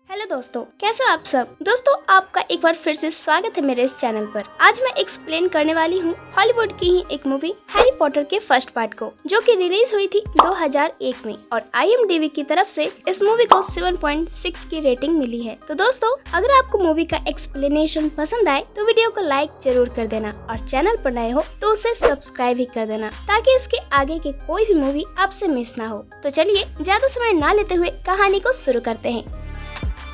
Hello दोस्तों, कैसे हो आप सब। दोस्तों, आपका एक बार फिर से स्वागत है मेरे इस चैनल पर। आज मैं एक्सप्लेन करने वाली हूँ हॉलीवुड की ही एक मूवी हैरी पॉटर के फर्स्ट पार्ट को, जो कि रिलीज हुई थी 2001 में और IMDb की तरफ से इस मूवी को 7.6 की रेटिंग मिली है। तो दोस्तों, अगर आपको मूवी का एक्सप्लेनेशन पसंद आए तो वीडियो को लाइक जरूर कर देना और चैनल पर नए हो तो उसे सब्सक्राइब भी कर देना, ताकि इसके आगे के कोई भी मूवी आपसे मिस ना हो। तो चलिए ज्यादा समय ना लेते हुए कहानी को शुरू करते हैं।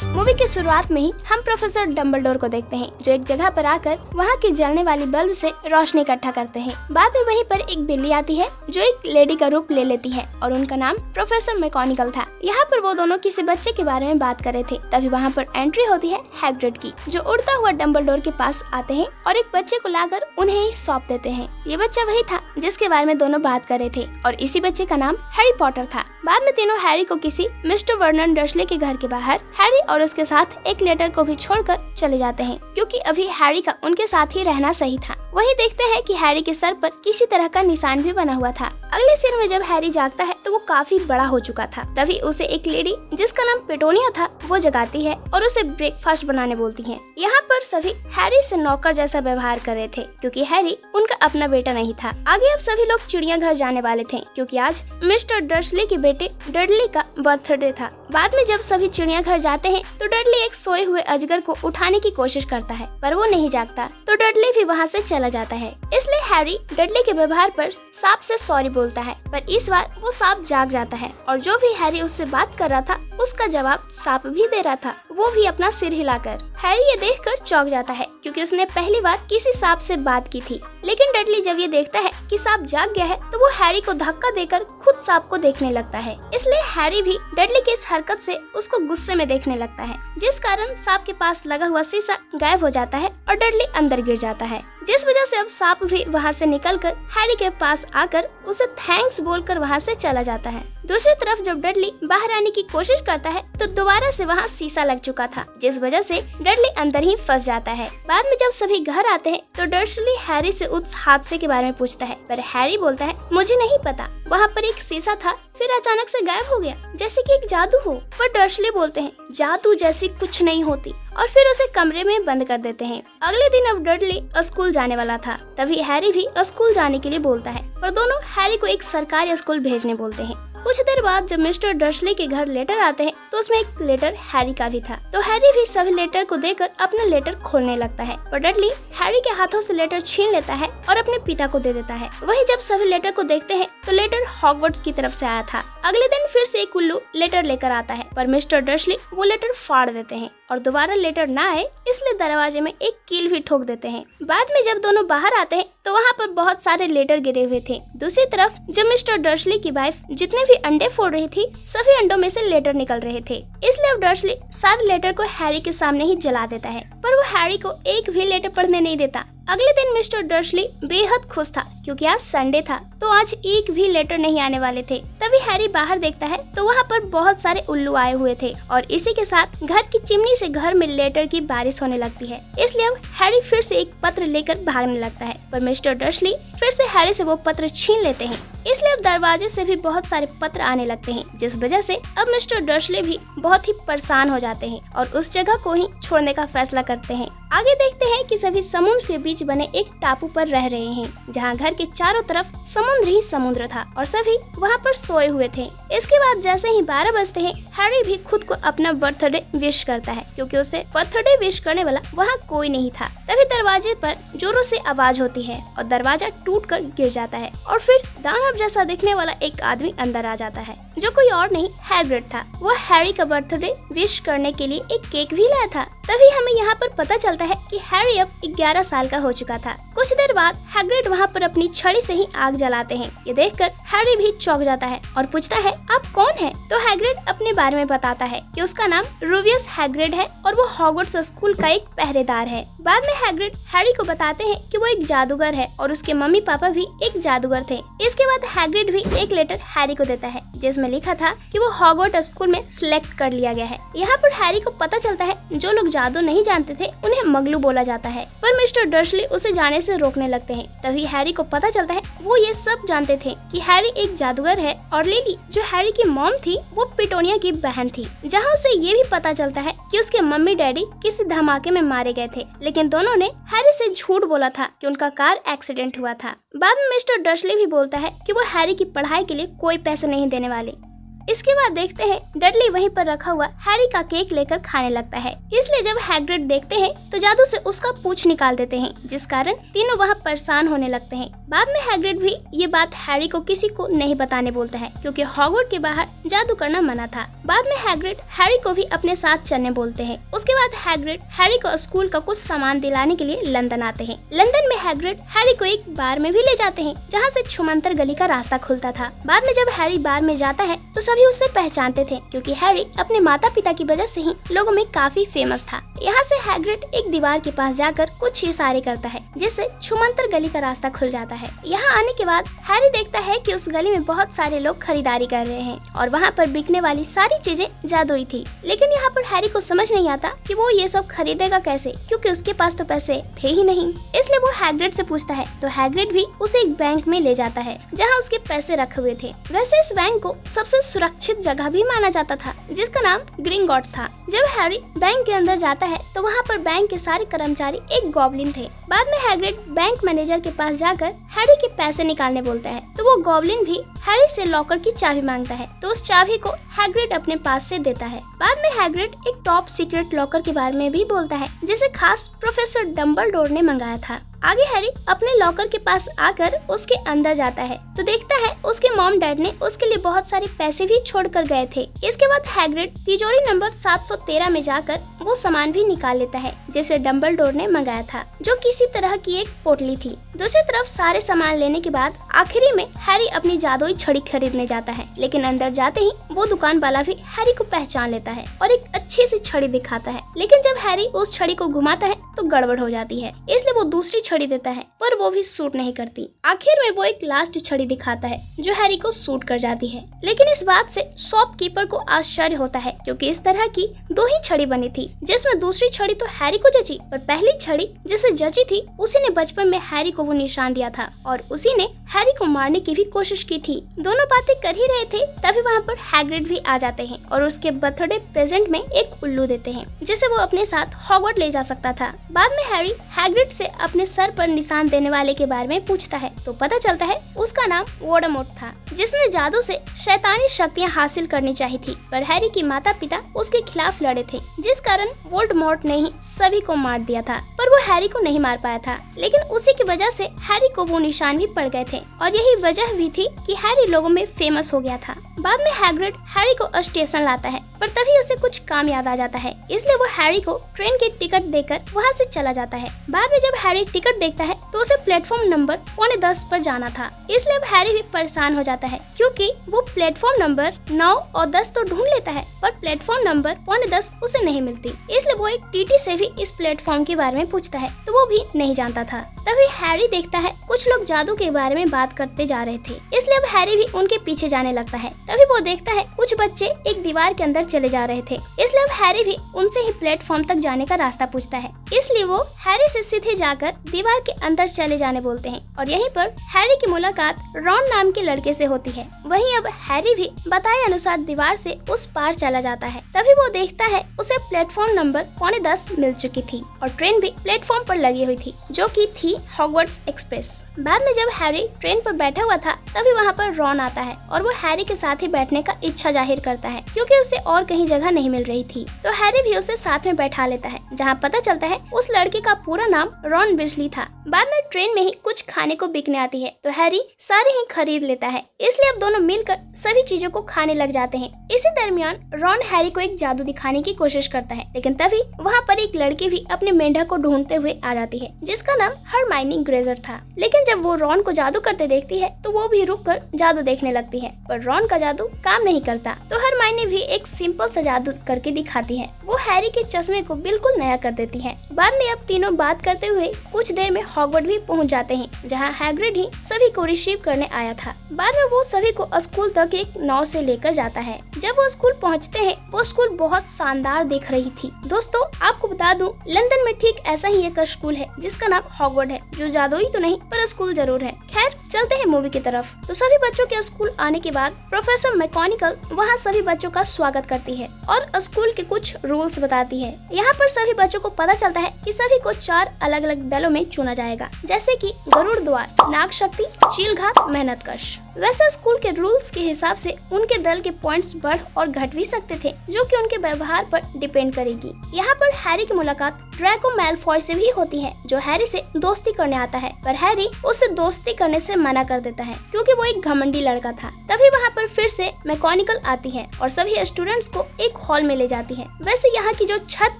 मूवी की शुरुआत में ही हम प्रोफेसर डम्बलडोर को देखते हैं, जो एक जगह पर आकर वहाँ की जलने वाली बल्ब से रोशनी इकट्ठा करते हैं। बाद में वहीं पर एक बिल्ली आती है जो एक लेडी का रूप ले लेती है और उनका नाम प्रोफेसर मैकगोनागल था। यहाँ पर वो दोनों किसी बच्चे के बारे में बात कर रहे थे। तभी वहाँ पर एंट्री होती है हैग्रिड की, जो उड़ता हुआ डम्बलडोर के पास आते हैं और एक बच्चे को लाकर उन्हें सौंप देते हैं। ये बच्चा वही था जिसके बारे में दोनों बात कर रहे थे और इसी बच्चे का नाम हैरी पॉटर था। बाद में तीनों हैरी को किसी मिस्टर वर्नन डर्सले के घर के बाहर हैरी और उसके साथ एक लेटर को भी छोड़कर चले जाते हैं, क्योंकि अभी हैरी का उनके साथ ही रहना सही था। वही देखते हैं कि हैरी के सर पर किसी तरह का निशान भी बना हुआ था। अगले सीन में जब हैरी जागता है तो वो काफी बड़ा हो चुका था। तभी उसे एक लेडी जिसका नाम पेटोनिया था वो जगाती है और उसे ब्रेकफास्ट बनाने बोलती है। यहाँ पर सभी हैरी से नौकर जैसा व्यवहार कर रहे थे, क्योंकि हैरी उनका अपना बेटा नहीं था। आगे अब सभी लोग चिड़ियाघर जाने वाले थे, क्योंकि आज मिस्टर डर्सले के बेटे डडली का बर्थडे था। बाद में जब सभी चिड़ियाघर जाते हैं तो डडली एक सोए हुए अजगर को उठाने की कोशिश करता है, पर वो नहीं जागता, तो डडली भी वहाँ से चला जाता है। इसलिए हैरी डडली के व्यवहार पर सांप से सॉरी बोलता है, पर इस बार वो सांप जाग जाता है और जो भी हैरी उससे बात कर रहा था उसका जवाब सांप भी दे रहा था, वो भी अपना सिर हिलाकर। हैरी ये देखकर चौंक जाता है, क्योंकि उसने पहली बार किसी सांप से बात की थी। लेकिन डडली जब ये देखता है कि सांप जाग गया है तो वो हैरी को धक्का देकर खुद सांप को देखने लगता है। इसलिए हैरी भी डडली की इस हरकत से उसको गुस्से में देखने लगता है, जिस कारण सांप के पास लगा हुआ शीशा गायब हो जाता है और डडली अंदर गिर जाता है, जिस वजह से अब सांप भी वहाँ से निकलकर हैरी के पास आकर उसे थैंक्स बोलकर वहाँ से चला जाता है। दूसरी तरफ जब डडली बाहर आने की कोशिश करता है तो दोबारा से वहाँ शीशा लग चुका था, जिस वजह से डडली अंदर ही फंस जाता है। बाद में जब सभी घर आते हैं तो डर्सली हैरी से उस हादसे के बारे में पूछता है, पर हैरी बोलता है मुझे नहीं पता, वहाँ पर एक शीशा था फिर अचानक से गायब हो गया, जैसे कि एक जादू हो। पर डर्सली बोलते हैं जादू जैसी कुछ नहीं होती और फिर उसे कमरे में बंद कर देते हैं। अगले दिन अब डडली स्कूल जाने वाला था, तभी हैरी भी स्कूल जाने के लिए बोलता है, पर दोनों हैरी को एक सरकारी स्कूल भेजने बोलते हैं। कुछ देर बाद जब मिस्टर डर्सले के घर लेटर आते हैं तो उसमें एक लेटर हैरी का भी था, तो हैरी भी सभी लेटर को देकर अपना लेटर खोलने लगता है, पर डडली हैरी के हाथों से लेटर छीन लेता है और अपने पिता को दे देता है। वही जब सभी लेटर को देखते हैं तो लेटर हॉगवर्ट्स की तरफ से आया था। अगले दिन फिर से एक उल्लू लेटर लेकर आता है, पर मिस्टर डर्सले वो लेटर फाड़ देते हैं और दोबारा लेटर ना आए इसलिए दरवाजे में एक कील भी ठोक देते हैं। बाद में जब दोनों बाहर आते हैं तो वहाँ पर बहुत सारे लेटर गिरे हुए थे। दूसरी तरफ जब मिस्टर डर्सले की वाइफ जितने भी अंडे फोड़ रही थी, सभी अंडों में से लेटर निकल रहे थे। इसलिए अब डर्सले सारे लेटर को हैरी के सामने ही जला देता है, पर वो हैरी को एक भी लेटर पढ़ने नहीं देता। अगले दिन मिस्टर डर्सले बेहद खुश था, क्योंकि आज संडे था तो आज एक भी लेटर नहीं आने वाले थे। तभी हैरी बाहर देखता है तो वहाँ पर बहुत सारे उल्लू आए हुए थे और इसी के साथ घर की चिमनी से घर में लेटर की बारिश होने लगती है। इसलिए अब हैरी फिर से एक पत्र लेकर भागने लगता है, पर मिस्टर डर्सले फिर से हैरी से वो पत्र छीन लेते हैं। इसलिए अब दरवाजे से भी बहुत सारे पत्र आने लगते हैं, जिस वजह से अब मिस्टर डर्सले भी बहुत ही परेशान हो जाते हैं और उस जगह को ही छोड़ने का फैसला करते हैं। आगे देखते हैं कि सभी समुद्र के बीच बने एक टापू पर रह रहे हैं, जहाँ घर के चारों तरफ समुद्र ही समुद्र था और सभी वहाँ पर सोए हुए थे। इसके बाद जैसे ही 12 बजते हैं, हैरी भी खुद को अपना बर्थडे विश करता है, क्योंकि उसे बर्थडे विश करने वाला वहाँ कोई नहीं था। तभी दरवाजे पर जोरों से आवाज होती है और दरवाजा टूटकर गिर जाता है और फिर दानव जैसा दिखने वाला एक आदमी अंदर आ जाता है, जो कोई और नहीं हैग्रिड था। वो हैरी का बर्थडे विश करने के लिए एक केक भी लाया था। तभी हमें यहाँ पर पता चलता है कि हैरी अब 11 साल का हो चुका था। कुछ देर बाद हैग्रिड वहाँ पर अपनी छड़ी से ही आग जलाते हैं। ये देखकर हैरी भी चौंक जाता है और पूछता है आप कौन हैं? तो हैग्रिड अपने बारे में बताता है कि उसका नाम रूबियस हैग्रिड है और वो हॉगवर्ट्स स्कूल का एक पहरेदार है। बाद में हैग्रिड हैरी को बताते हैं कि वो एक जादूगर है और उसके मम्मी पापा भी एक जादूगर थे। इसके बाद हैग्रिड भी एक लेटर हैरी को देता है जिसमें लिखा था कि वो हॉगवर्ट्स स्कूल में सिलेक्ट कर लिया गया है। यहाँ पर हैरी को पता चलता है जो लोग जादू नहीं जानते थे उन्हें मगलू बोला जाता है, पर मिस्टर डर्सली उसे जाने से रोकने लगते हैं। तभी हैरी को पता चलता है वो ये सब जानते थे कि हैरी एक जादूगर है और लिली जो हैरी की मॉम थी वो पिटोनिया की बहन थी। जहाँ उसे ये भी पता चलता है कि उसके मम्मी डैडी किसी धमाके में मारे गए थे, लेकिन दोनों ने हैरी से झूठ बोला था कि उनका कार एक्सीडेंट हुआ था। बाद में मिस्टर डर्सली भी बोलता है कि वो हैरी की पढ़ाई के लिए कोई पैसे नहीं देने वाले। इसके बाद देखते हैं डडली वहीं पर रखा हुआ हैरी का केक लेकर खाने लगता है, इसलिए जब हैग्रिड देखते हैं तो जादू से उसका पूंछ निकाल देते हैं, जिस कारण तीनों वहां परेशान होने लगते हैं। बाद में हैग्रिड भी ये बात हैरी को किसी को नहीं बताने बोलता है क्योंकि हॉगवर्ट्स के बाहर जादू करना मना था। बाद में हैग्रिड हैरी को भी अपने साथ चलने बोलते हैं। उसके बाद हैग्रिड हैरी को स्कूल का कुछ सामान दिलाने के लिए लंदन आते हैं। लंदन में हैग्रिड हैरी को एक बार में भी ले जाते हैं जहाँ से छुमंतर गली का रास्ता खुलता था। बाद में जब हैरी बार में जाता है तो सभी उसे पहचानते थे क्योंकि हैरी अपने माता पिता की वजह से ही लोगों में काफी फेमस था। यहाँ से हैग्रिड एक दीवार के पास जाकर कुछ इशारे करता है जिससे छुमंतर गली का रास्ता खुल जाता है। यहाँ आने के बाद हैरी देखता है कि उस गली में बहुत सारे लोग खरीदारी कर रहे हैं और वहाँ पर बिकने वाली सारी चीजें जादुई थी, लेकिन यहाँ पर हैरी को समझ नहीं आता कि वो ये सब खरीदेगा कैसे क्योंकि उसके पास तो पैसे थे ही नहीं। इसलिए वो हैग्रिड से पूछता है तो हैग्रिड भी उसे एक बैंक में ले जाता है जहाँ उसके पैसे रखे हुए थे। वैसे इस बैंक को सबसे सुरक्षित जगह भी माना जाता था जिसका नाम ग्रिंगॉट्स था। जब हैरी बैंक के अंदर जाता है तो वहाँ पर बैंक के सारे कर्मचारी एक गॉब्लिन थे। बाद में हैग्रिड बैंक मैनेजर के पास जाकर हैरी के पैसे निकालने बोलता है तो वो गॉब्लिन भी हैरी से लॉकर की चाबी मांगता है तो उस चाबी को हैग्रिड अपने पास से देता है। बाद में हैग्रिड एक टॉप सीक्रेट लॉकर के बारे में भी बोलता है जिसे खास प्रोफेसर डम्बलडोर ने मंगाया था। आगे हैरी अपने लॉकर के पास आकर उसके अंदर जाता है तो देखता है उसके मॉम डैड ने उसके लिए बहुत सारे पैसे भी छोड़ कर गए थे। इसके बाद हैग्रिड तिजोरी नंबर 713 में जाकर वो सामान भी निकाल लेता है जिसे डम्बलडोर ने मंगाया था, जो किसी तरह की एक पोटली थी। दूसरी तरफ सारे सामान लेने के बाद आखिरी में हैरी अपनी जादुई छड़ी खरीदने जाता है, लेकिन अंदर जाते ही वो दुकान वाला भी हैरी को पहचान लेता है और एक अच्छी सी छड़ी दिखाता है। लेकिन जब हैरी उस छड़ी को घुमाता है तो गड़बड़ हो जाती है, इसलिए वो दूसरी छड़ी देता है पर वो भी सूट नहीं करती। आखिर में वो एक लास्ट छड़ी दिखाता है जो हैरी को सूट कर जाती है, लेकिन इस बात से शॉपकीपर को आश्चर्य होता है क्योंकि इस तरह की 2 ही छड़ी बनी थी, जिसमें दूसरी छड़ी तो हैरी को जची पर पहली छड़ी जिसे जची थी उसी ने बचपन में हैरी को वो निशान दिया था और उसी ने हैरी को मारने की भी कोशिश की थी। दोनों बातें कर ही रहे थे तभी वहाँ पर हैग्रिड भी आ जाते हैं और उसके बर्थडे प्रेजेंट में एक उल्लू देते हैं जिसे वो अपने साथ हॉगवर्ट्स ले जा सकता था। बाद में हैरी हैग्रिड से अपने सर पर निशान देने वाले के बारे में पूछता है तो पता चलता है उसका नाम वोल्डेमॉर्ट था, जिसने जादू से शैतानी शक्तियां हासिल करनी चाहिए थी, पर हैरी के माता पिता उसके खिलाफ लड़े थे जिस कारण वोल्डेमॉर्ट ने ही सभी को मार दिया था, पर वो हैरी को नहीं मार पाया था। लेकिन उसी की वजह से हैरी को वो निशान भी पड़ गए थे और यही वजह भी थी कि हैरी लोगों में फेमस हो गया था। बाद में हैग्रिड हैरी को स्टेशन लाता है पर तभी उसे कुछ काम याद आ जाता है, इसलिए वो हैरी को ट्रेन की टिकट देकर वहाँ से चला जाता है। बाद में जब हैरी टिकट देखता है तो उसे प्लेटफॉर्म नंबर 9:45 पर जाना था, इसलिए अब हैरी भी परेशान हो जाता है क्योंकि वो प्लेटफॉर्म नंबर 9 और 10 तो ढूंढ लेता है पर प्लेटफॉर्म नंबर 9:45 उसे नहीं मिलती। इसलिए वो एक टीटी से भी इस प्लेटफॉर्म के बारे में पूछता है तो वो भी नहीं जानता था। तभी हैरी देखता है कुछ लोग जादू के बारे में बात करते जा रहे थे, इसलिए अब हैरी भी उनके पीछे जाने लगता है। तभी वो देखता है कुछ बच्चे एक दीवार के अंदर चले जा रहे थे, इसलिए अब हैरी भी उनसे ही प्लेटफॉर्म तक जाने का रास्ता पूछता है। इसलिए वो हैरी से सीधे जाकर दीवार के अंदर चले जाने बोलते हैं और यहीं पर हैरी की मुलाकात रॉन नाम के लड़के से होती है। वहीं अब हैरी भी बताए अनुसार दीवार से उस पार चला जाता है। तभी वो देखता है उसे प्लेटफॉर्म नंबर 9:45 मिल चुकी थी और ट्रेन भी प्लेटफॉर्म पर लगी हुई थी जो कि थी हॉगवर्ट्स एक्सप्रेस। बाद में जब हैरी ट्रेन पर बैठा हुआ था तभी वहाँ पर रॉन आता है और वो हैरी के साथ ही बैठने का इच्छा जाहिर करता है क्योंकि उसे और कहीं जगह नहीं मिल रही थी। तो हैरी भी उसे साथ में बैठा लेता है, जहाँ पता चलता है उस लड़के का पूरा नाम रॉन बिजली था। बाद में ट्रेन में ही कुछ खाने को बिकने आती है तो हैरी सारे ही खरीद लेता है, इसलिए अब दोनों मिलकर सभी चीजों को खाने लग जाते हैं। इसी दरमियान रॉन हैरी को एक जादू दिखाने की कोशिश करता है, लेकिन तभी वहाँ पर एक लड़की भी अपने मेंढक को ढूंढते हुए आ जाती है जिसका नाम हरमाइनी ग्रेजर था। लेकिन जब वो रॉन को जादू करते देखती है तो वो भी रुक कर जादू देखने लगती है, पर रॉन का जादू काम नहीं करता। तो हरमाइनी भी एक सिंपल सा जादू करके दिखाती है। वो हैरी के चश्मे को बिल्कुल नया कर देती है। बाद में अब तीनों बात करते हुए कुछ देर में हॉगवर्ड भी पहुंच जाते हैं, जहां हैग्रिड ही सभी को रिसीव करने आया था। बाद में वो सभी को स्कूल तक एक नाव से लेकर जाता है। जब वो स्कूल पहुंचते हैं, वो स्कूल बहुत शानदार दिख रही थी। दोस्तों, आपको बता दूं, लंदन में ठीक ऐसा ही एक स्कूल है जिसका नाम हॉगवर्ड है, जो जादुई तो नहीं पर स्कूल जरूर है। खैर, चलते हैं मूवी की तरफ। तो सभी बच्चों के स्कूल आने के बाद प्रोफेसर मैकगोनागल वहाँ सभी बच्चों का स्वागत करती है और स्कूल के कुछ रूल्स बताती है। यहाँ पर सभी बच्चों को पता चलता है कि सभी को 4 अलग अलग दलों में चुना जाएगा, जैसे कि गरुड़ द्वार, नाग शक्ति, चीलघात, मेहनतकश। वैसे स्कूल के रूल्स के हिसाब से उनके दल के पॉइंट्स बढ़ और घट भी सकते थे, जो कि उनके व्यवहार पर डिपेंड करेगी। यहाँ पर हैरी की मुलाकात ड्रैको मैलफॉय से भी होती है, जो हैरी से दोस्ती करने आता है, पर हैरी उससे दोस्ती करने से मना कर देता है क्योंकि वो एक घमंडी लड़का था। तभी वहाँ पर फिर से मैकगोनागल आती है और सभी स्टूडेंट्स को एक हॉल में ले जाती है। वैसे यहाँ की जो छत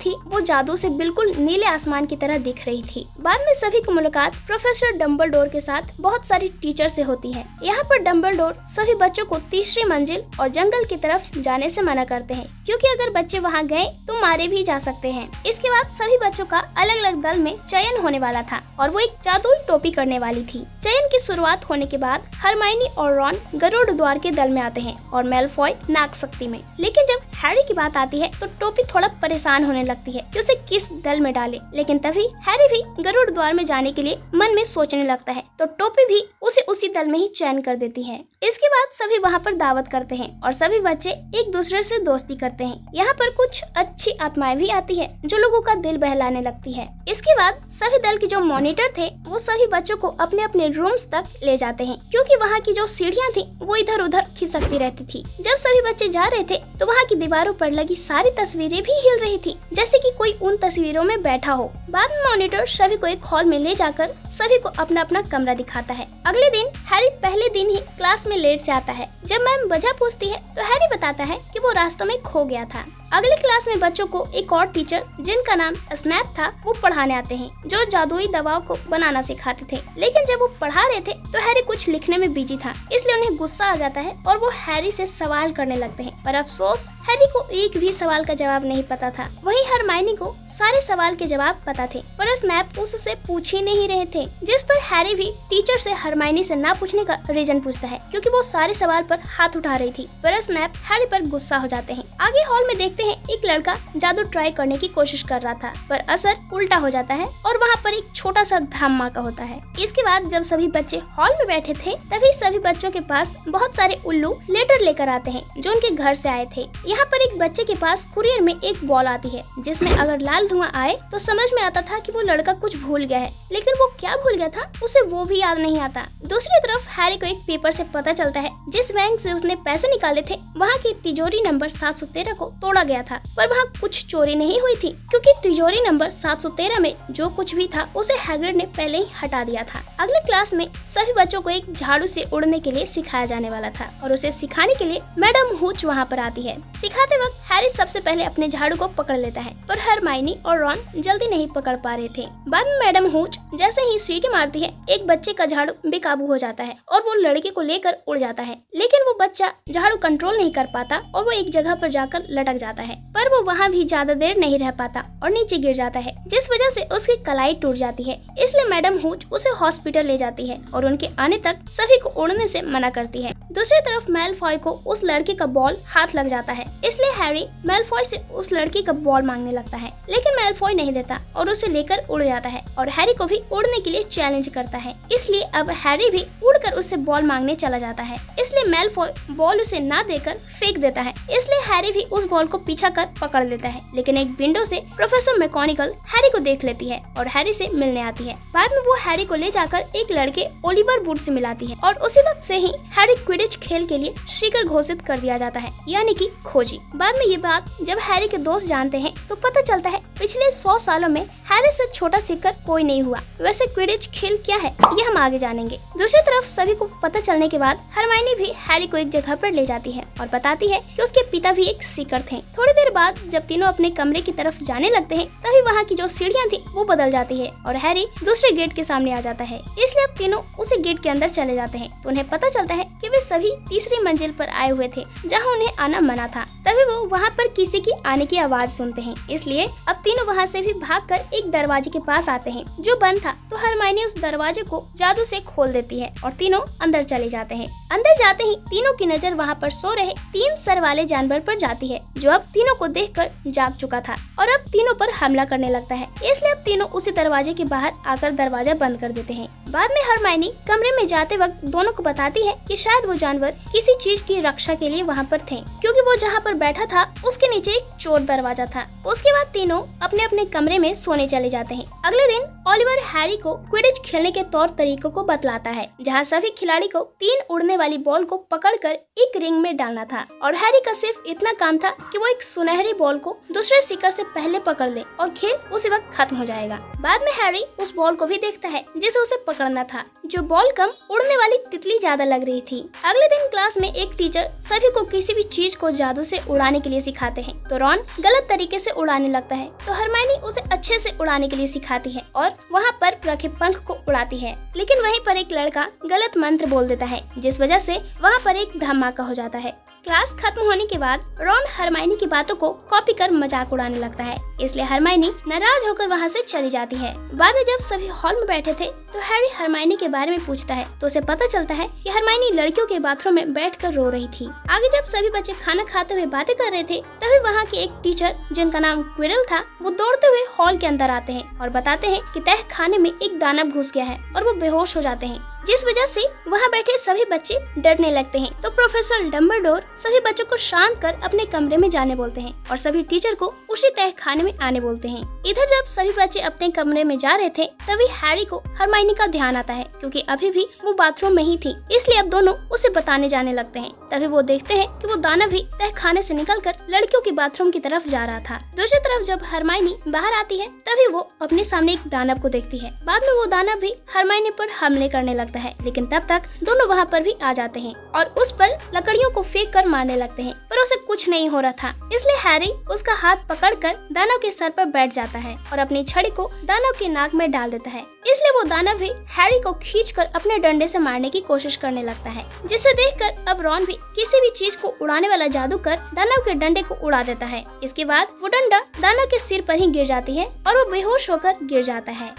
थी वो जादू से बिल्कुल नीले आसमान की तरह दिख रही थी। बाद में सभी की मुलाकात प्रोफेसर डम्बलडोर के साथ बहुत सारी टीचर से होती है। यहाँ पर डम्बलडोर सभी बच्चों को तीसरी मंजिल और जंगल की तरफ जाने से मना करते हैं, क्योंकि अगर बच्चे वहाँ गए तो मारे भी जा सकते हैं। इसके बाद सभी बच्चों का अलग अलग दल में चयन होने वाला था और वो एक जादुई टोपी करने वाली थी। चयन की शुरुआत होने के बाद हरमाइनी और रॉन गरुड़ द्वार के दल में आते हैं और मैलफॉय नाग शक्ति में। लेकिन जब हैरी की बात आती है तो टोपी थोड़ा परेशान होने लगती है कि उसे किस दल में डाले। लेकिन तभी हैरी भी गरुड़ द्वार में जाने के लिए मन में सोचने लगता है, तो टोपी भी उसे उसी दल में ही चयन कर देती है। इसके बाद सभी वहाँ पर दावत करते हैं और सभी बच्चे एक दूसरे से दोस्ती करते हैं। यहाँ पर कुछ अच्छी आत्माएं भी आती है जो लोगों का दिल बहलाने लगती है। इसके बाद सभी दल के जो मॉनिटर थे वो सभी बच्चों को अपने अपने रूम्स तक ले जाते हैं, क्योंकि वहाँ की जो सीढ़ियाँ थी वो इधर उधर खिसकती रहती थी। जब सभी बच्चे जा रहे थे तो वहाँ की दीवारों पर लगी सारी तस्वीरें भी हिल रही थी, जैसे कि कोई उन तस्वीरों में बैठा हो। बाद में मॉनिटर सभी को एक हॉल में ले जाकर सभी को अपना अपना कमरा दिखाता है। अगले दिन हैरी पहले दिन ही क्लास में लेट से आता है। जब मैम वजह पूछती है तो हैरी बताता है कि वो रास्तों में खो गया था। अगले क्लास में बच्चों को एक और टीचर, जिनका नाम स्नैप था, वो पढ़ाने आते हैं, जो जादुई दवाओं को बनाना सिखाते थे। लेकिन जब वो पढ़ा रहे थे तो हैरी कुछ लिखने में बिजी था, इसलिए उन्हें गुस्सा आ जाता है और वो हैरी से सवाल करने लगते हैं। पर अफसोस, हैरी को एक भी सवाल का जवाब नहीं पता था। वहीं हरमाइनी को सारे सवाल के जवाब पता थे, पर स्नैप उससे पूछ ही नहीं रहे थे। जिस पर हैरी भी टीचर से हरमाइनी से ना पूछने का रीजन पूछता है, क्योंकि वो सारे सवाल पर हाथ उठा रही थी। पर स्नैप हैरी पर गुस्सा हो जाते हैं। आगे हॉल में देखते हैं एक लड़का जादू ट्राई करने की कोशिश कर रहा था, पर असर उल्टा हो जाता है और वहाँ पर एक छोटा सा धमाका होता है। इसके बाद जब सभी बच्चे हॉल में बैठे थे, तभी सभी बच्चों के पास बहुत सारे उल्लू लेटर लेकर आते हैं जो उनके घर से आए थे। यहाँ पर एक बच्चे के पास कुरियर में एक बॉल आती है, जिसमें अगर लाल धुआं आए तो समझ में आता था कि वो लड़का कुछ भूल गया है, लेकिन वो क्या भूल गया था उसे वो भी याद नहीं आता। दूसरी तरफ हैरी को एक पेपर से पता चलता है जिस बैंक से उसने पैसे निकाले थे वहाँ की तिजोरी नंबर 713 को तोड़ा गया था, पर वहाँ कुछ चोरी नहीं हुई थी, क्योंकि तिजोरी नंबर 713 में जो कुछ भी था उसे हैग्रिड ने पहले ही हटा दिया था। अगले क्लास में सभी बच्चों को एक झाड़ू से उड़ने के लिए सिखाया जाने वाला था और उसे सिखाने के लिए मैडम हूच वहाँ पर आती है। सिखाते वक्त हैरी सबसे पहले अपने झाड़ू को पकड़ लेता है, पर हरमाइनी और रॉन जल्दी नहीं पकड़ पा रहे थे। बाद में मैडम हूच जैसे ही सीटी मारती है, एक बच्चे का झाड़ू बेकाबू हो जाता है और वो लड़के को लेकर उड़ जाता है, लेकिन वो बच्चा झाड़ू कंट्रोल नहीं कर पाता और वो एक जगह पर जाकर लटक जाता है। पर वो वहाँ भी ज्यादा देर नहीं रह पाता और नीचे गिर जाता है, जिस वजह से उसकी कलाई टूट जाती है। इसलिए मैडम हूच उसे हॉस्पिटल ले जाती है और उनके आने तक सभी को उड़ने से मना करती है। दूसरी तरफ मैलफॉय को उस लड़के का बॉल हाथ लग जाता है, इसलिए हैरी मैलफॉय से उस लड़के का बॉल मांगने लगता है, लेकिन मैलफॉय नहीं देता और उसे लेकर उड़ जाता है और हैरी को भी उड़ने के लिए चैलेंज करता है। इसलिए अब हैरी भी उड़कर उससे बॉल मांगने चला जाता है, इसलिए मैलफॉय बॉल उसे ना देकर फेंक देता है। इसलिए हैरी भी उस बॉल को पीछा कर पकड़ लेता है, लेकिन एक विंडो से प्रोफेसर मैकगोनागल हैरी को देख लेती है और हैरी से मिलने आती है। बाद में वो हैरी को ले जाकर एक लड़के ओलिवर वुड से मिलाती है और उसी वक्त से ही हैरी क्विडिच खेल के लिए सीकर घोषित कर दिया जाता है, यानी कि खोजी। बाद में ये बात जब हैरी के दोस्त जानते हैं तो पता चलता है पिछले 100 सालों में हैरी से छोटा सीकर कोई नहीं हुआ। वैसे क्विडिच खेल क्या है ये हम आगे जानेंगे। दूसरी तरफ सभी को पता चलने के बाद हरमाइनी भी हैरी को एक जगह पर ले जाती है और बताती है कि उसके पिता भी एक सीकर थे। थोड़ी देर बाद जब तीनों अपने कमरे की तरफ जाने लगते हैं, तभी वहाँ की जो सीढ़ियाँ थी वो बदल जाती है और हैरी दूसरे गेट के सामने आ जाता है। इसलिए अब तीनों उसी गेट के अंदर चले जाते हैं तो उन्हें पता चलता है कि वे सभी तीसरी मंजिल पर आए हुए थे जहाँ उन्हें आना मना था। तभी वो वहाँ पर किसी की आने की आवाज सुनते हैं, इसलिए अब तीनों वहाँ से भी भागकर एक दरवाजे के पास आते हैं जो बंद था। तो हरमाइनी उस दरवाजे को जादू से खोल देती है और तीनों अंदर चले जाते हैं। अंदर जाते ही तीनों की नजर वहाँ पर सो रहे 3 सर वाले जानवर पर जाती है जो अब तीनों को देखकर जाग चुका था और अब तीनों पर हमला करने लगता है। इसलिए अब तीनों उसी दरवाजे के बाहर आकर दरवाजा बंद कर देते हैं। बाद में हरमाइनी कमरे में जाते वक्त दोनों को बताती है कि शायद वो जानवर किसी चीज की रक्षा के लिए वहाँ पर थे, क्योंकि वो जहाँ पर बैठा था उसके नीचे एक चोर दरवाजा था। उसके बाद तीनों अपने अपने कमरे में सोने चले जाते हैं। अगले दिन ओलिवर हैरी को क्विडिच खेलने के तौर तरीकों को बतलाता है, जहाँ सभी खिलाड़ी को 3 उड़ने वाली बॉल को पकड़कर एक रिंग में डालना था और हैरी का सिर्फ इतना काम था कि वो एक सुनहरी बॉल को दूसरे शिकार से पहले पकड़ ले और खेल उसी वक्त खत्म हो जाएगा। बाद में हैरी उस बॉल को भी देखता है जिसे उसे पकड़ना था, जो बॉल कम उड़ने वाली तितली ज्यादा लग रही थी। अगले दिन क्लास में एक टीचर सभी को किसी भी चीज को जादू से उड़ाने के लिए सिखाते हैं। तो रॉन गलत तरीके से उड़ाने लगता है, तो हरमाइनी उसे अच्छे से उड़ाने के लिए सिखाती है और वहाँ पर रखे पंख को उड़ाती है। लेकिन वहीं पर एक लड़का गलत मंत्र बोल देता है, जिस वजह से वहाँ पर एक धमाका हो जाता है। क्लास खत्म होने के बाद रॉन हरमाइनी की बातों को कॉपी कर मजाक उड़ाने लगता है, इसलिए हरमाइनी नाराज होकर वहाँ से चली जाती है। बाद में जब सभी हॉल में बैठे थे तो हैरी हरमाइनी के बारे में पूछता है, तो उसे पता चलता है कि हरमाइनी लड़कियों के बाथरूम में बैठकर रो रही थी। आगे जब सभी बच्चे खाना खाते हुए बातें कर रहे थे तभी वहाँ के एक टीचर जिनका नाम क्विरल था, वो दौड़ते हुए हॉल के अंदर आते हैं और बताते हैं कि तह खाने में एक दानव घुस गया है और वो बेहोश हो जाते हैं, जिस वजह से वहाँ बैठे सभी बच्चे डरने लगते हैं। तो प्रोफेसर डम्बलडोर सभी बच्चों को शांत कर अपने कमरे में जाने बोलते हैं और सभी टीचर को उसी तह खाने में आने बोलते हैं। इधर जब सभी बच्चे अपने कमरे में जा रहे थे तभी हैरी को हरमाइनी का ध्यान आता है, क्योंकि अभी भी वो बाथरूम में ही थी, इसलिए अब दोनों उसे बताने जाने लगते हैं। तभी वो देखते हैं कि वो दानव ही तह खाने से निकलकर लड़कियों के बाथरूम की तरफ जा रहा था। दूसरी तरफ जब हरमाइनी बाहर आती है तभी वो अपने सामने एक दानव को देखती है। बाद में वो दानव भी हरमाइनी पर हमले करने लगता है, लेकिन तब तक दोनों वहाँ पर भी आ जाते हैं और उस पर लकड़ियों को फेंक कर मारने लगते हैं, पर उसे कुछ नहीं हो रहा था। इसलिए हैरी उसका हाथ पकड़कर दानव के सर पर बैठ जाता है और अपनी छड़ी को दानव के नाक में डाल देता है। इसलिए वो दानव भी हैरी को खींचकर अपने डंडे से मारने की कोशिश करने लगता है, जिसे देखकर अब रॉन भी किसी भी चीज को उड़ाने वाला जादू कर दानव के डंडे को उड़ा देता है। इसके बाद वो डंडा दानव के सिर पर ही गिर जाती है और वो बेहोश होकर गिर जाता है।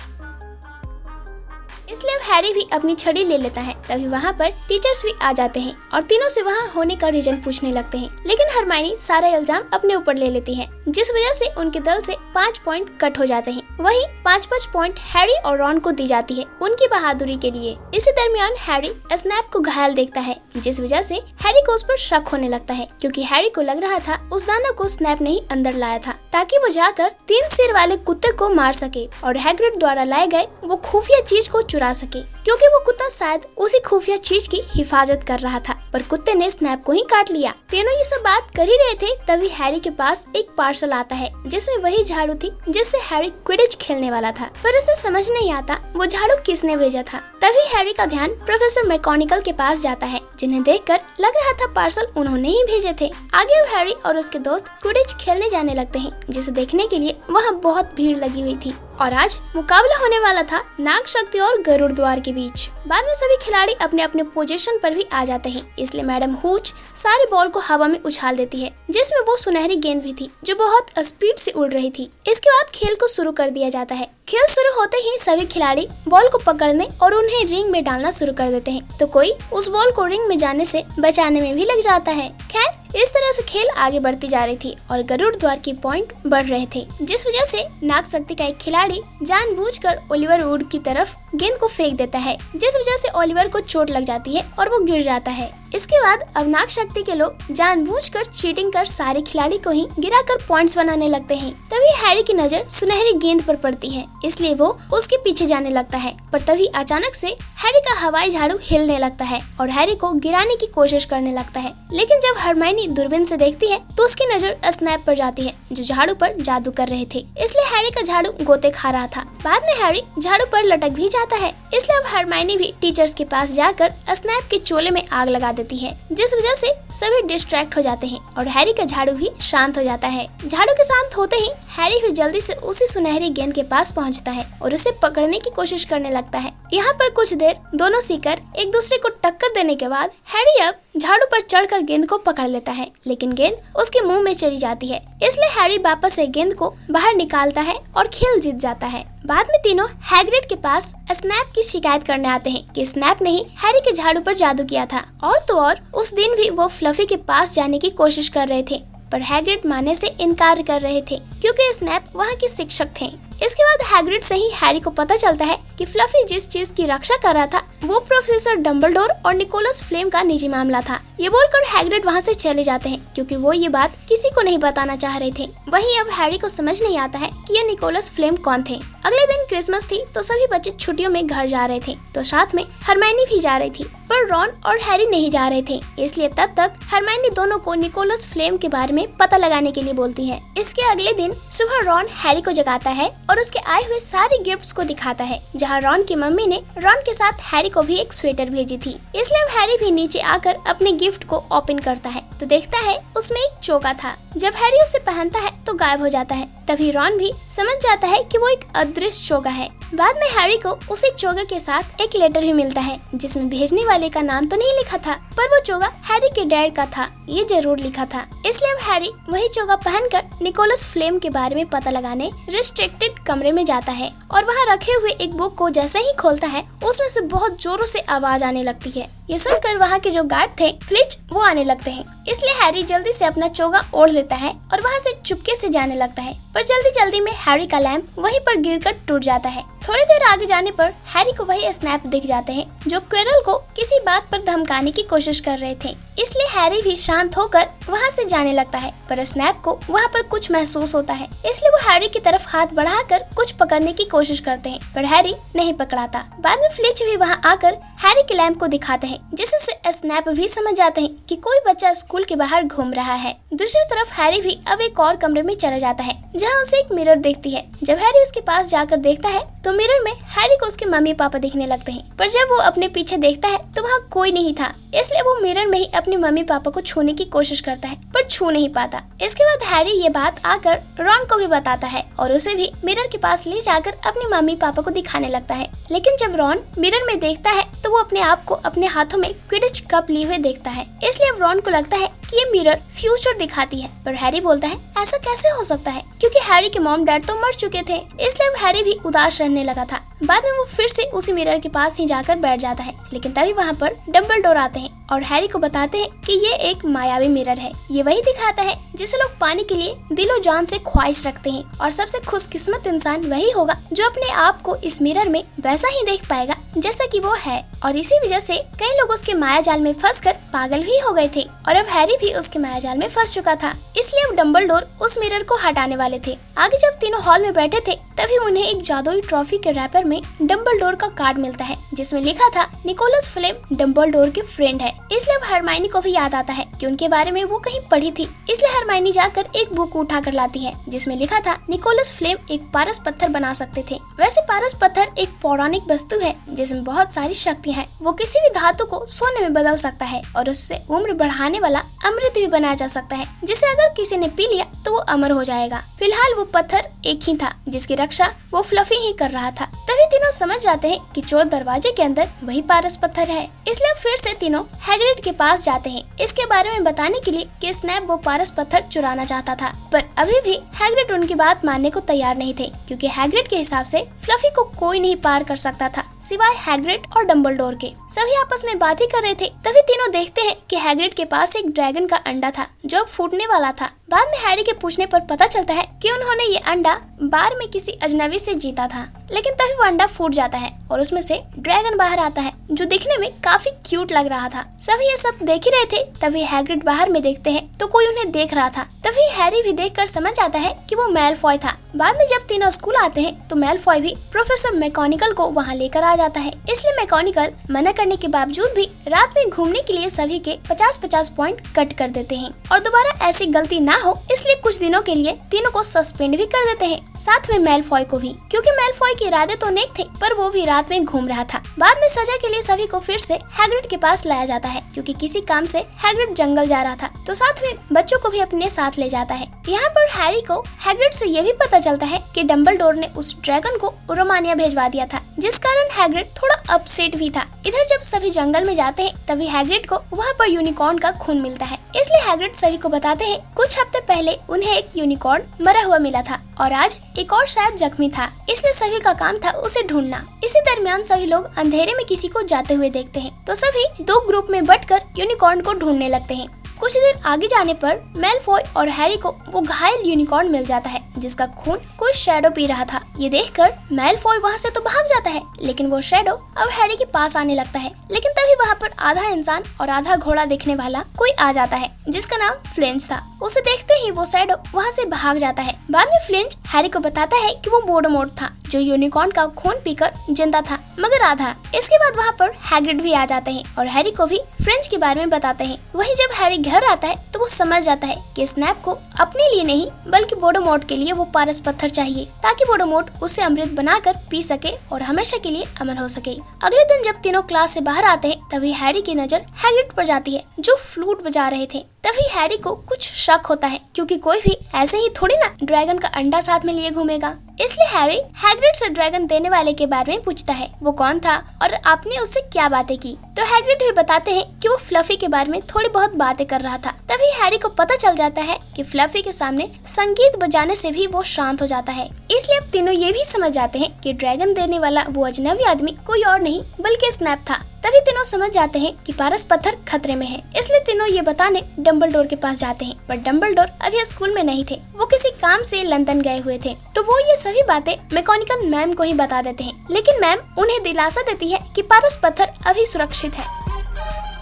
इसलिए अब हैरी भी अपनी छड़ी ले लेता है। तभी वहाँ पर टीचर्स भी आ जाते हैं और तीनों से वहाँ होने का रीजन पूछने लगते हैं, लेकिन हरमाइनी सारा इल्जाम अपने ऊपर ले लेती है, जिस वजह से उनके दल से 5 पॉइंट कट हो जाते हैं। वहीं 5-5 पॉइंट हैरी और रॉन को दी जाती है उनकी बहादुरी के लिए। इसी दरमियान हैरी स्नैप को घायल देखता है, जिस वजह से हैरी को उस पर शक होने लगता है, क्योंकि हैरी को लग रहा था उस दानव को स्नैप ने ही अंदर लाया था ताकि वो जाकर 3 सिर वाले कुत्ते को मार सके और हैग्रिड द्वारा लाए गए वो खुफिया चीज को चुरा सके, क्योंकि वो कुत्ता शायद उसी खुफिया चीज की हिफाजत कर रहा था, पर कुत्ते ने स्नैप को ही काट लिया। तीनों ये सब बात कर ही रहे थे तभी हैरी के पास एक पार्सल आता है, जिसमें वही झाड़ू थी जिससे हैरी क्विडिच खेलने वाला था, पर उसे समझ नहीं आता वो झाड़ू किसने भेजा था। तभी हैरी का ध्यान प्रोफेसर मैकगोनागल के पास जाता है, जिन्हें देखकर लग रहा था पार्सल उन्होंने ही भेजे थे। आगे हैरी और उसके दोस्त क्विडिच खेलने जाने लगते हैं, जिसे देखने के लिए वहाँ बहुत भीड़ लगी हुई थी और आज मुकाबला होने वाला था नाग शक्ति और गरुड़ द्वार के बीच। बाद में सभी खिलाड़ी अपने अपने पोजीशन पर भी आ जाते हैं, इसलिए मैडम हूच सारी बॉल को हवा में उछाल देती है, जिसमें वो सुनहरी गेंद भी थी जो बहुत स्पीड से उड़ रही थी। इसके बाद खेल को शुरू कर दिया जाता है। खेल शुरू होते ही सभी खिलाड़ी बॉल को पकड़ने और उन्हें रिंग में डालना शुरू कर देते हैं, तो कोई उस बॉल को रिंग में जाने से बचाने में भी लग जाता है। खैर इस तरह से खेल आगे बढ़ती जा रही थी और गरुड़ द्वार की पॉइंट बढ़ रहे थे, जिस वजह से नाग शक्ति का एक खिलाड़ी जानबूझकर ओलिवर वुड की तरफ गेंद को फेंक देता है, जिस वजह से ओलिवर को चोट लग जाती है और वो गिर जाता है। इसके बाद अब नाग शक्ति के लोग जानबूझकर चीटिंग कर सारे खिलाड़ी को ही गिराकर पॉइंट्स बनाने लगते हैं। तभी हैरी की नजर सुनहरी गेंद पर पड़ती है, इसलिए वो उसके पीछे जाने लगता है, पर तभी अचानक से हैरी का हवाई झाड़ू हिलने लगता है और हैरी को गिराने की कोशिश करने लगता है। लेकिन जब हरमाइनी दूरबीन से देखती है तो उसकी नजर स्नैप पर जाती है, जो झाड़ू पर जादू कर रहे थे, इसलिए हैरी का झाड़ू गोते खा रहा था। बाद में हैरी झाड़ू पर लटक भी जाता है इसलिए अब हरमाइनी भी टीचर्स के पास जाकर स्नैप के चोले में आग लगा देती है, जिस वजह से सभी डिस्ट्रैक्ट हो जाते हैं और हैरी का झाड़ू भी शांत हो जाता है। झाड़ू के शांत होते ही हैरी भी जल्दी से उसी सुनहरी गेंद के पास पहुंचता है और उसे पकड़ने की कोशिश करने लगता है। यहाँ पर कुछ देर दोनों सीकर एक दूसरे को टक्कर देने के बाद हैरी अब झाड़ू पर चढ़कर गेंद को पकड़ लेता है, लेकिन गेंद उसके मुंह में चली जाती है। इसलिए हैरी वापस से गेंद को बाहर निकालता है और खेल जीत जाता है। बाद में तीनों हैग्रिड के पास स्नैप की शिकायत करने आते हैं कि स्नैप ने ही हैरी के झाड़ू पर जादू किया था। और तो और उस दिन भी वो फ्लफी के पास जाने की कोशिश कर रहे थे, पर हैग्रिड मानने से इनकार कर रहे थे क्योंकि स्नैप वहाँ के शिक्षक थे। इसके बाद हैग्रिड से ही हैरी को पता चलता है कि फ्लफी जिस चीज की रक्षा कर रहा था वो प्रोफेसर डम्बलडोर और निकोलस फ्लेम का निजी मामला था। ये बोलकर हैग्रिड वहाँ से चले जाते हैं क्योंकि वो ये बात किसी को नहीं बताना चाह रहे थे। वहीं अब हैरी को समझ नहीं आता है कि ये निकोलस फ्लेम कौन थे। अगले दिन क्रिसमस थी तो सभी बच्चे छुट्टियों में घर जा रहे थे, तो साथ में हरमाइनी भी जा रही थी, पर रॉन और हैरी नहीं जा रहे थे। इसलिए तब तक हरमाइनी दोनों को निकोलस फ्लेम के बारे में पता लगाने के लिए बोलती है। इसके अगले दिन सुबह रॉन हैरी को जगाता है और उसके आए हुए सारे गिफ्ट्स को दिखाता है, जहां रॉन की मम्मी ने रॉन के साथ हैरी को भी एक स्वेटर भेजी थी। इसलिए अब हैरी भी नीचे आकर अपने गिफ्ट को ओपन करता है तो देखता है उसमें एक चोगा था। जब हैरी उसे पहनता है तो गायब हो जाता है। तभी रॉन भी समझ जाता है कि वो एक अदृश्य चोगा है। बाद में हैरी को उसी चोगा के साथ एक लेटर भी मिलता है, जिसमें भेजने वाले का नाम तो नहीं लिखा था, पर वो चोगा हैरी के डैड का था, ये जरूर लिखा था। इसलिए अब हैरी वही चोगा पहनकर निकोलस फ्लेम के बारे में पता लगाने रिस्ट्रिक्टेड कमरे में जाता है और वहाँ रखे हुए एक बुक को जैसे ही खोलता है उसमें से बहुत जोरों से आवाज आने लगती है। ये सुनकर वहाँ के जो गार्ड थे फ्लिच वो आने लगते हैं। इसलिए हैरी जल्दी से अपना चोगा ओढ़ लेता है और वहाँ से चुपके से जाने लगता है, पर जल्दी जल्दी में हैरी का लैंप वहीं पर गिरकर टूट जाता है। थोड़ी देर आगे जाने पर हैरी को वही स्नैप दिख जाते हैं जो क्विरल को किसी बात पर धमकाने की कोशिश कर रहे थे। इसलिए हैरी भी शांत होकर वहाँ से जाने लगता है, पर स्नैप को वहाँ पर कुछ महसूस होता है। इसलिए वो हैरी की तरफ हाथ बढ़ाकर कुछ पकड़ने की कोशिश करते हैं, पर हैरी नहीं पकड़ाता। बाद में फ्लिच भी वहाँ आकर हैरी के लैंप को दिखाते हैं, जिससे स्नैप भी समझ जाते हैं कि कोई बच्चा स्कूल के बाहर घूम रहा है। दूसरी तरफ हैरी भी अब एक और कमरे में चला जाता है, जहाँ उसे एक मिरर दिखती है। जब हैरी उसके पास जाकर देखता है तो मिरर में हैरी को उसके मम्मी पापा दिखने लगते हैं, पर जब वो अपने पीछे देखता है तो वहाँ कोई नहीं था। इसलिए वो मिरर में ही अपने मम्मी पापा को छूने की कोशिश करता है, पर छू नहीं पाता। इसके बाद हैरी ये बात आकर रॉन को भी बताता है और उसे भी मिरर के पास ले जाकर अपने मम्मी पापा को दिखाने लगता है। लेकिन जब रॉन मिरर में देखता है तो वो अपने आप को अपने हाथों में क्विडिच कप लिए हुए देखता है। इसलिए अब रॉन को लगता है कि ये मिरर फ्यूचर दिखाती है, पर हैरी बोलता है ऐसा कैसे हो सकता है, क्योंकि हैरी के मॉम डैड तो मर चुके थे। इसलिए अब हैरी भी उदास रहने लगा था। बाद में वो फिर से उसी मिरर के पास ही जाकर बैठ जाता है, लेकिन तभी वहाँ पर डम्बलडोर आते हैं और हैरी को बताते हैं कि ये एक मायावी मिरर है। ये वही दिखाता है जिसे लोग पाने के लिए दिलो जान से ख्वाहिश रखते हैं, और सबसे खुशकिस्मत इंसान वही होगा जो अपने आप को इस मिरर में वैसा ही देख पाएगा जैसा कि वो है। और इसी वजह से कई लोग उसके माया जाल में फंसकर पागल भी हो गए थे, और अब हैरी भी उसके माया जाल में फंस चुका था। इसलिए अब डम्बलडोर उस मिरर को हटाने वाले थे। आगे जब तीनों हॉल में बैठे थे तभी उन्हें एक जादुई ट्रॉफी के रैपर में डम्बलडोर का कार्ड मिलता है, जिसमें लिखा था निकोलस फ्लेम डम्बलडोर के फ्रेंड है। इसलिए अब हरमाइनी को भी याद आता है कि उनके बारे में वो कहीं पढ़ी थी। इसलिए हरमाइनी जाकर एक बुक उठा कर लाती है, जिसमें लिखा था निकोलस फ्लेम एक पारस पत्थर बना सकते थे। वैसे पारस पत्थर एक पौराणिक वस्तु है जिसमें बहुत सारी शक्तियाँ हैं। वो किसी भी धातु को सोने में बदल सकता है और उससे उम्र बढ़ाने वाला अमृत भी बनाया जा सकता है, जिसे अगर किसी ने पी लिया तो वो अमर हो जाएगा। फिलहाल वो पत्थर एक ही था जिसकी रक्षा वो फ्लफी ही कर रहा था। तभी तीनों समझ जाते हैं कि चोर दरवाजे के अंदर वही पारस पत्थर है। इसलिए फिर से तीनों हैग्रिड के पास जाते हैं इसके बारे में बताने के लिए कि स्नैप वो पारस पत्थर चुराना चाहता था, पर अभी भी हैग्रिड उनकी बात मानने को तैयार नहीं थे, क्योंकि हैग्रिड के हिसाब से फ्लफी को कोई नहीं पार कर सकता था सिवाय हैग्रिड और डम्बलडोर के। सभी आपस में बात ही कर रहे थे, तभी तीनों देखते हैं कि हैग्रिड के पास एक ड्रैगन का अंडा था जो फूटने वाला था। बाद में हैरी के पूछने पर पता चलता है कि उन्होंने ये अंडा बार में किसी अजनबी से जीता था, लेकिन तभी वो अंडा फूट जाता है और उसमें से ड्रैगन बाहर आता है जो दिखने में काफी क्यूट लग रहा था। सभी ये सब देख ही रहे थे, तभी हैग्रिड बाहर में देखते हैं तो कोई उन्हें देख रहा था। तभी हैरी भी देखकर समझ आता है कि वो मैलफॉय था। बाद में जब तीनों स्कूल आते हैं तो मैलफॉय भी प्रोफेसर मैकगोनागल को वहाँ लेकर आ जाता है। इसलिए मैकगोनागल मना करने के बावजूद भी रात में घूमने के लिए सभी के 50-50 पॉइंट कट कर देते हैं, और दोबारा ऐसी गलती ना हो इसलिए कुछ दिनों के लिए तीनों को सस्पेंड भी कर देते हैं, साथ में मैलफॉय को भी, क्योंकि मैलफॉय के इरादे तो नेक थे, पर वो भी रात में घूम रहा था। बाद में सजा के लिए सभी को फिर से हैग्रिड के पास लाया जाता है, क्योंकि किसी काम से हैग्रिड जंगल जा रहा था, तो साथ में बच्चों को भी अपने साथ ले जाता है। यहाँ पर हैरी को हैग्रिड से ये भी पता चलता है कि डंबलडोर ने उस ड्रैगन को रोमानिया भेजवा दिया था, जिस कारण हैग्रिड थोड़ा अपसेट भी था। इधर जब सभी जंगल में जाते हैं तभी हैग्रिड को वहाँ पर यूनिकॉर्न का खून मिलता है, इसलिए हैग्रिड सभी को बताते हैं कुछ हफ्ते पहले उन्हें एक यूनिकॉर्न मरा हुआ मिला था और आज एक और शायद जख्मी था, इसलिए सभी का काम था उसे ढूंढना। इसी दरमियान सभी लोग अंधेरे में किसी को जाते हुए देखते हैं, तो सभी दो ग्रुप में बंटकर यूनिकॉर्न को ढूंढने लगते हैं। कुछ देर आगे जाने पर मैलफॉय और हैरी को वो घायल यूनिकॉर्न मिल जाता है, जिसका खून कोई शैडो पी रहा था। ये देखकर मैलफॉय वहाँ से तो भाग जाता है, लेकिन वो शैडो अब हैरी के पास आने लगता है। लेकिन तभी वहाँ पर आधा इंसान और आधा घोड़ा दिखने वाला कोई आ जाता है, जिसका नाम फ्लिंच था। उसे देखते ही वो शैडो वहाँ से भाग जाता है। बाद में फ्लिंच हैरी को बताता है कि वो वोल्डेमॉर्ट था, जो यूनिकॉर्न का खून पीकर जिंदा था, मगर आधा। इसके बाद वहाँ पर हैग्रिड भी आ जाते हैं और हैरी को भी फ्रेंच के बारे में बताते हैं। वहीं जब हैरी घर आता है तो वो समझ जाता है कि स्नैप को अपने लिए नहीं बल्कि वोल्डेमॉर्ट के लिए वो पारस पत्थर चाहिए, ताकि वोल्डेमॉर्ट उसे अमृत बनाकर पी सके और हमेशा के लिए अमर हो सके। अगले दिन जब तीनों क्लास से बाहर आते हैं तभी हैरी की नजर हैग्रिड पर जाती है, जो फ्लूट बजा रहे थे। तभी हैरी को कुछ शक होता है, क्योंकि कोई भी ऐसे ही थोड़ी ना ड्रैगन का अंडा साथ में लिए घूमेगा। इसलिए हैरी हैग्रिड से ड्रैगन देने वाले के बारे में पूछता है, वो कौन था और आपने उससे क्या बातें की। तो हैग्रिड भी बताते हैं कि वो फ्लफी के बारे में थोड़ी बहुत बातें कर रहा था। तभी हैरी को पता चल जाता है कि फ्लफी के सामने संगीत बजाने से भी वो शांत हो जाता है। इसलिए अब तीनों ये भी समझ जाते हैं कि ड्रैगन देने वाला वो अजनबी आदमी कोई और नहीं बल्कि स्नैप था। तभी तीनों समझ जाते हैं कि पारस पत्थर खतरे में है, इसलिए तीनों ये बताने डंबलडोर के पास जाते हैं। पर डंबलडोर अभी स्कूल में नहीं थे, वो किसी काम से लंदन गए हुए थे। तो वो ये सभी बातें मैकगोनागल मैम को ही बता देते हैं, लेकिन मैम उन्हें दिलासा देती है कि पारस पत्थर अभी सुरक्षित है।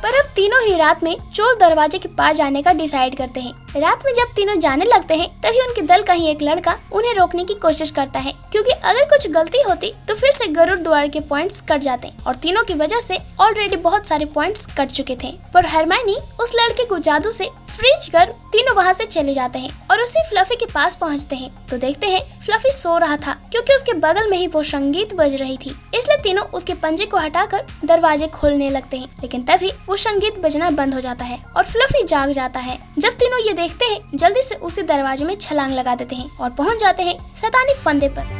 पर अब तीनों ही रात में चोर दरवाजे के पार जाने का डिसाइड करते हैं। रात में जब तीनों जाने लगते हैं तभी उनके दल का ही एक लड़का उन्हें रोकने की कोशिश करता है, क्योंकि अगर कुछ गलती होती तो फिर से गरुड़ द्वार के पॉइंट्स कट जाते और तीनों की वजह से ऑलरेडी बहुत सारे पॉइंट्स कट चुके थे। पर हरमाइनी उस लड़के को जादू से फ्रीज कर तीनों वहाँ से चले जाते हैं और उसी फ्लफी के पास पहुँचते हैं तो देखते हैं फ्लफी सो रहा था, क्योंकि उसके बगल में ही वो संगीत बज रही थी। इसलिए तीनों उसके पंजे को हटाकर दरवाजे खोलने लगते हैं, लेकिन तभी वो संगीत बजना बंद हो जाता है और फ्लफी जाग जाता है। जब तीनों ये देखते हैं जल्दी से उसी दरवाजे में छलांग लगा देते हैं और पहुँच जाते हैं शैतानी फंदे पर।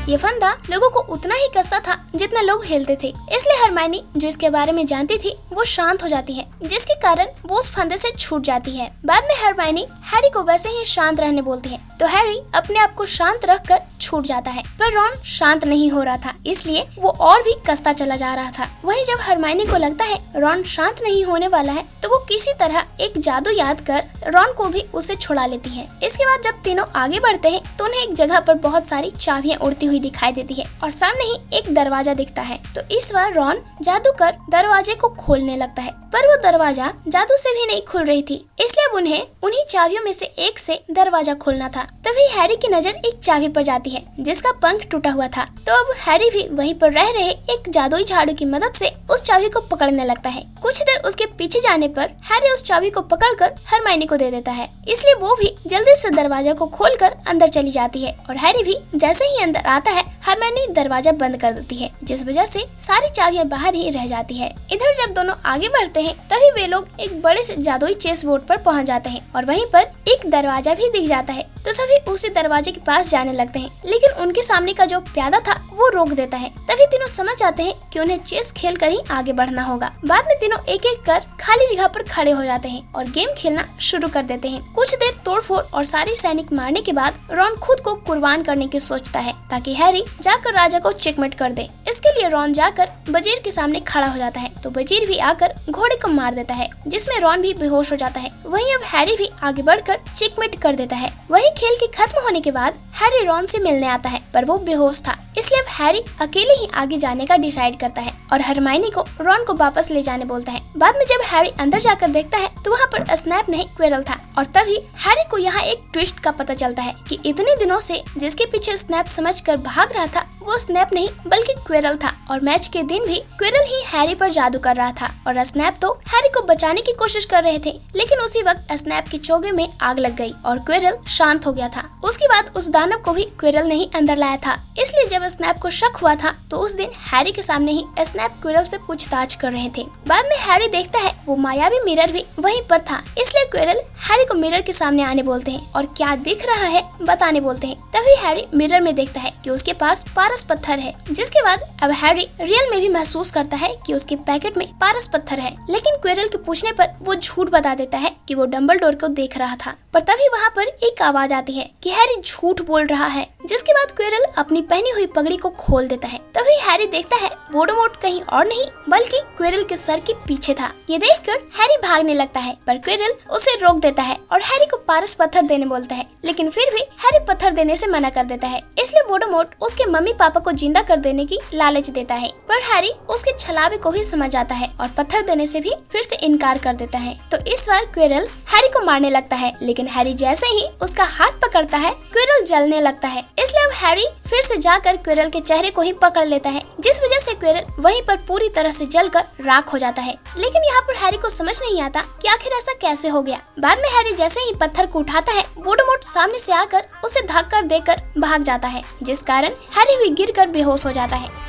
ये फंदा लोगों को उतना ही कसता था जितना लोग हिलते थे, इसलिए हरमाइनी जो इसके बारे में जानती थी वो शांत हो जाती है, जिसके कारण वो उस फंदे से छूट जाती है। बाद में हरमाइनी हैरी को वैसे ही शांत रहने बोलती है, तो हैरी अपने आप को शांत रखकर छूट जाता है। पर रॉन शांत नहीं हो रहा था, इसलिए वो और भी कसता चला जा रहा था। वहीं जब हरमाइनी को लगता है रॉन शांत नहीं होने वाला है, तो वो किसी तरह एक जादू याद कर रॉन को भी उसे छुड़ा लेती है। इसके बाद जब तीनों आगे बढ़ते हैं तो उन्हें एक जगह पर बहुत सारी चाबियां उड़ती हुई दिखाई देती है और सामने ही एक दरवाजा दिखता है। तो इस बार रॉन जादू कर दरवाजे को खोलने लगता है, पर वो दरवाजा जादू से भी नहीं खुल रही थी, इसलिए अब उन्हें उन्हीं चाबियों में से एक से दरवाजा खोलना था। तभी हैरी की नजर एक चाबी पर जाती है जिसका पंख टूटा हुआ था। तो अब हैरी भी वहीं पर रह रहे एक जादुई झाड़ू की मदद से उस चाबी को पकड़ने लगता है। कुछ देर उसके पीछे जाने पर हैरी उस चाबी को पकड़कर हरमाइनी को दे देता है, इसलिए वो भी जल्दी से दरवाजा को खोलकर अंदर चली जाती है और हैरी भी जैसे ही अंदर आता है हरमाइनी दरवाजा बंद कर देती है, जिस वजह से सारी चाबियां बाहर ही रह जाती है। इधर जब दोनों आगे बढ़ते हैं तभी वे लोग एक बड़े से जादुई चेस बोर्ड पर पहुंच जाते हैं और वहीं पर एक दरवाजा भी दिख जाता है। तो सभी उसी दरवाजे के पास जाने लगते हैं, लेकिन उनके सामने का जो प्यादा था वो रोक देता है। तभी तीनों समझ जाते हैं कि उन्हें चेस खेल कर ही आगे बढ़ना होगा। बाद में तीनों एक एक कर खाली जगह पर खड़े हो जाते हैं और गेम खेलना शुरू कर देते हैं। कुछ देर तोड़फोड़ और सारे सैनिक मारने के बाद रॉन खुद को कुर्बान करने की सोचता है ताकि हैरी जाकर राजा को चेकमेट कर दे। इसके लिए रॉन जाकर वजीर के सामने खड़ा हो जाता है, तो वजीर भी आकर घोड़े को मार देता है, जिसमें रॉन भी बेहोश हो जाता है। वहीं अब हैरी भी आगे बढ़कर चेकमेट कर देता है। वहीं खेल के खत्म होने के बाद हैरी रॉन से मिलने आता है, पर वो बेहोश था, इसलिए अब हैरी अकेले ही आगे जाने का डिसाइड करता है और हरमाइनी को रॉन को वापस ले जाने बोलता है। बाद में जब हैरी अंदर जाकर देखता है तो वहाँ पर स्नैप नहीं क्विरल था और तभी हैरी को यहाँ एक ट्विस्ट का पता चलता है कि इतने दिनों से जिसके पीछे स्नैप समझकर भाग रहा था वो स्नैप नहीं बल्कि क्विरल था और मैच के दिन भी क्विरल ही हैरी पर जादू कर रहा था और स्नैप तो हैरी को बचाने की कोशिश कर रहे थे, लेकिन उसी वक्त स्नैप की चोगे में आग लग गई और क्विरल शांत हो गया था। उसके बाद उस दानव को भी क्विरल ने ही अंदर लाया था, इसलिए जब स्नैप को शक हुआ था तो उस दिन हैरी के सामने ही स्नैप क्विरल से पूछताछ कर रहे थे। बाद में हैरी देखता है वो मायावी मिरर भी वहीं पर था, इसलिए क्विरल हैरी को मिरर के सामने आने बोलते हैं और क्या दिख रहा है बताने बोलते हैं। तभी हैरी मिरर में देखता है कि उसके पास पारस पत्थर है, जिसके बाद अब हैरी रियल में भी महसूस करता है कि उसके पैकेट में पारस पत्थर है, लेकिन क्विरल के पूछने पर वो झूठ बता देता है कि वो डंबलडोर को देख रहा था। पर तभी वहाँ पर एक आवाज आती है कि हैरी झूठ बोल रहा है, जिसके बाद क्विरल अपनी पहनी हुई पगड़ी को खोल देता है। तभी हैरी देखता है वोल्डेमॉर्ट कहीं और नहीं बल्कि क्विरल के सर के पीछे था। ये देखकर हैरी भागने लगता है पर क्विरल उसे रोक देता है और हैरी को पारस पत्थर देने बोलता है, लेकिन फिर भी हैरी पत्थर देने से मना कर देता है। इसलिए वोल्डेमॉर्ट उसके मम्मी पापा को जिंदा कर देने की लालच देता है, पर हैरी उसके छलावे को भी समझ आता है और पत्थर देने से भी फिर से इनकार कर देता है। तो इस बार क्विरल हैरी को मारने लगता है, लेकिन हैरी जैसे ही उसका हाथ पकड़ता है क्विरल जलने लगता है। इसलिए अब हैरी फिर से जाकर क्विरल के चेहरे को ही पकड़ लेता है, जिस वजह से क्विरल वहीं पर पूरी तरह से जलकर राख हो जाता है। लेकिन यहाँ पर हैरी को समझ नहीं आता कि आखिर ऐसा कैसे हो गया। बाद में हैरी जैसे ही पत्थर को उठाता है वोल्डेमॉर्ट सामने से आकर उसे धक्का देकर भाग जाता है, जिस कारण हैरी भी गिरकर बेहोश हो जाता है।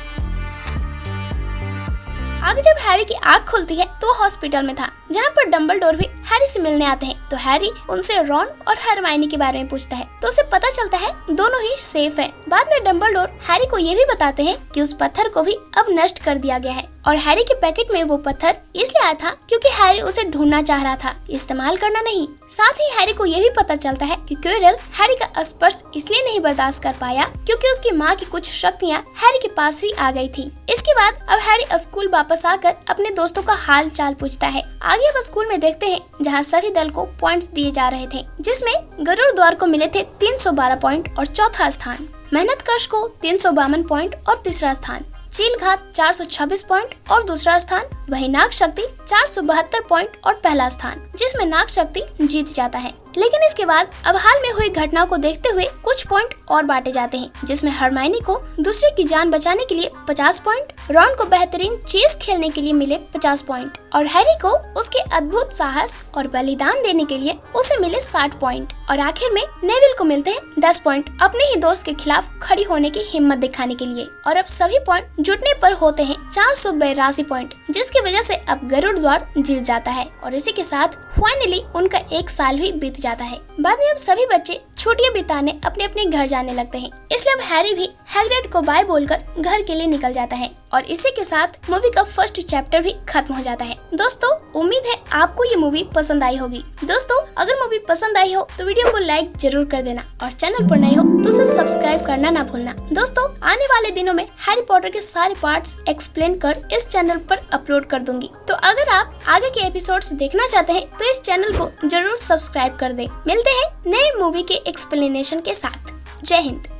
आगे जब हैरी की आँख खुलती है तो हॉस्पिटल में था, जहाँ पर डंबलडोर भी हैरी से मिलने आते हैं। तो हैरी उनसे रॉन और हरमाइनी के बारे में पूछता है तो उसे पता चलता है दोनों ही सेफ है। बाद में डंबलडोर हैरी को ये भी बताते हैं कि उस पत्थर को भी अब नष्ट कर दिया गया है और हैरी के पैकेट में वो पत्थर इसलिए आया था क्योंकि हैरी उसे ढूंढना चाह रहा था, इस्तेमाल करना नहीं। साथ ही हैरी को ये भी पता चलता है कि क्विरल हैरी का स्पर्श इसलिए नहीं बर्दाश्त कर पाया क्योंकि उसकी माँ की कुछ शक्तियाँ हैरी के पास भी आ गई थी। इसके बाद अब हैरी स्कूल वापस आकर अपने दोस्तों का हाल चाल पूछता है। आगे अब स्कूल में देखते हैं जहाँ सभी दल को पॉइंट्स दिए जा रहे थे, जिसमें गरुड़ द्वार को मिले थे 312 पॉइंट और चौथा स्थान, मेहनत कश को 352 पॉइंट और तीसरा स्थान, चील घात 426 पॉइंट और दूसरा स्थान, वही नाग शक्ति 472 पॉइंट और पहला स्थान, जिसमें नाग शक्ति जीत जाता है। लेकिन इसके बाद अब हाल में हुई घटनाओं को देखते हुए कुछ पॉइंट और बांटे जाते हैं, जिसमें हरमाइनी को दूसरे की जान बचाने के लिए 50 पॉइंट, रॉन को बेहतरीन चेस खेलने के लिए मिले 50 पॉइंट और हैरी को उसके अद्भुत साहस और बलिदान देने के लिए उसे मिले 60 पॉइंट और आखिर में नेविल को मिलते हैं 10 पॉइंट अपने ही दोस्त के खिलाफ खड़ी होने की हिम्मत दिखाने के लिए। और अब सभी पॉइंट जुटने पर होते हैं 482 पॉइंट, जिसकी वजह से अब गरुड़ द्वार जीत जाता है और इसी के साथ फाइनली उनका एक साल भी बीत जाता है। बाद में अब सभी बच्चे छुट्टियां बिताने अपने अपने घर जाने लगते हैं, इसलिए अब हैरी भी हैग्रिड को बाय बोलकर घर के लिए निकल जाता है और इसी के साथ मूवी का फर्स्ट चैप्टर भी खत्म हो जाता है। दोस्तों उम्मीद है आपको ये मूवी पसंद आई होगी। दोस्तों अगर मूवी पसंद आई हो तो वीडियो को लाइक जरूर कर देना और चैनल पर नए हो तो उसे सब्सक्राइब करना ना भूलना। दोस्तों आने वाले दिनों में हैरी पॉटर के सारे पार्ट्स एक्सप्लेन कर इस चैनल पर अपलोड कर दूंगी, तो अगर आप आगे के एपिसोड्स देखना चाहते हैं तो इस चैनल को जरूर सब्सक्राइब कर दें। मिलते हैं नए मूवी के एक्सप्लेनेशन के साथ। जय हिंद।